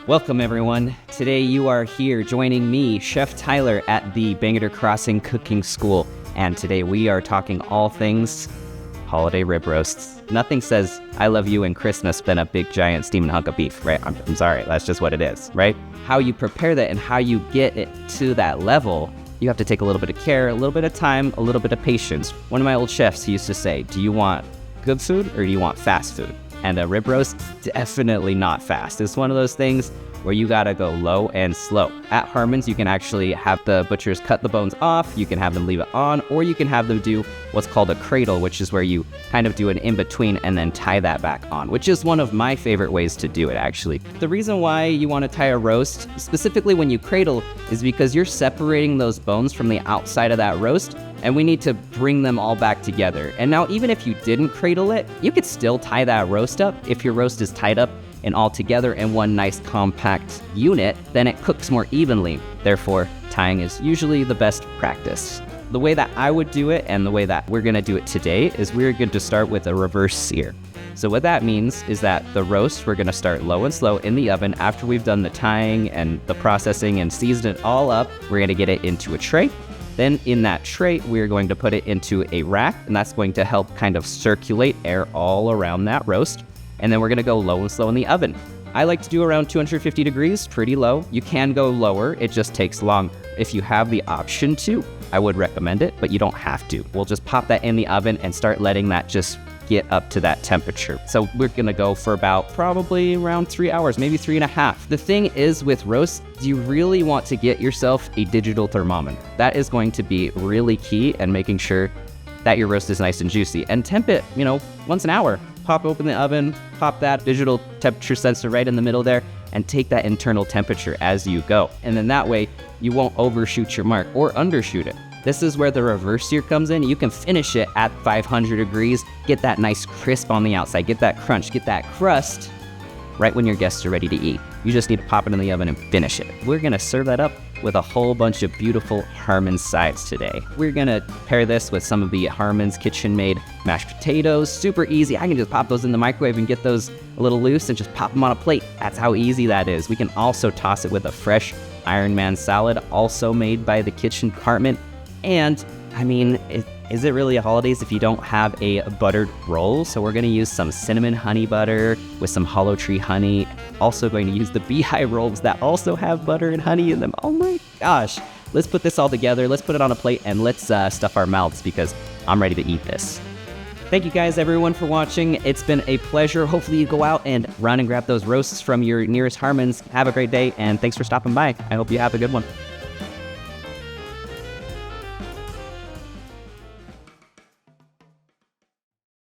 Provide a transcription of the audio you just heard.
Welcome, everyone. Today you are here joining me, Chef Tyler, at the Bangor Crossing Cooking School. And today we are talking all things holiday rib roasts. Nothing says I love you and Christmas than a big giant steaming hunk of beef, right? I'm sorry, that's just what it is, right? How you prepare that and how you get it to that level, you have to take a little bit of care, a little bit of time, a little bit of patience. One of my old chefs, he used to say, do you want good food or do you want fast food? And a rib roast, definitely not fast. It's one of those things where you gotta go low and slow. At Harmons, you can actually have the butchers cut the bones off, you can have them leave it on, or you can have them do what's called a cradle, which is where you kind of do an in-between and then tie that back on, which is one of my favorite ways to do it, actually. The reason why you wanna tie a roast, specifically when you cradle, is because you're separating those bones from the outside of that roast, and we need to bring them all back together. And now, even if you didn't cradle it, you could still tie that roast up. If your roast is tied up and all together in one nice compact unit, then it cooks more evenly. Therefore, tying is usually the best practice. The way that I would do it and the way that we're gonna do it today is we're going to start with a reverse sear. So what that means is that the roast, we're gonna start low and slow in the oven. After we've done the tying and the processing and seasoned it all up, we're gonna get it into a tray. Then in that tray, we're going to put it into a rack, and that's going to help kind of circulate air all around that roast. And then we're gonna go low and slow in the oven. I like to do around 250 degrees, pretty low. You can go lower, it just takes long. If you have the option to, I would recommend it, but you don't have to. We'll just pop that in the oven and start letting that just get up to that temperature. So we're gonna go for about probably around 3 hours, maybe 3.5. The thing is with roasts, you really want to get yourself a digital thermometer. That is going to be really key in making sure that your roast is nice and juicy. And temp it, once an hour. Pop open the oven, pop that digital temperature sensor right in the middle there, and take that internal temperature as you go. And then that way, you won't overshoot your mark or undershoot it. This is where the reverse sear comes in. You can finish it at 500 degrees, get that nice crisp on the outside, get that crunch, get that crust right when your guests are ready to eat. You just need to pop it in the oven and finish it. We're gonna serve that up with a whole bunch of beautiful Harmons sides today. We're gonna pair this with some of the Harmons kitchen-made mashed potatoes. Super easy. I can just pop those in the microwave and get those a little loose and just pop them on a plate. That's how easy that is. We can also toss it with a fresh Iron Man salad, also made by the kitchen department. And is it really a holidays if you don't have a buttered roll? So we're gonna use some cinnamon honey butter with some hollow tree honey. Also going to use the beehive rolls that also have butter and honey in them. Oh my gosh. Let's put this all together. Let's put it on a plate and let's stuff our mouths because I'm ready to eat this. Thank you guys, everyone, for watching. It's been a pleasure. Hopefully you go out and run and grab those roasts from your nearest Harmons. Have a great day, and thanks for stopping by. I hope you have a good one.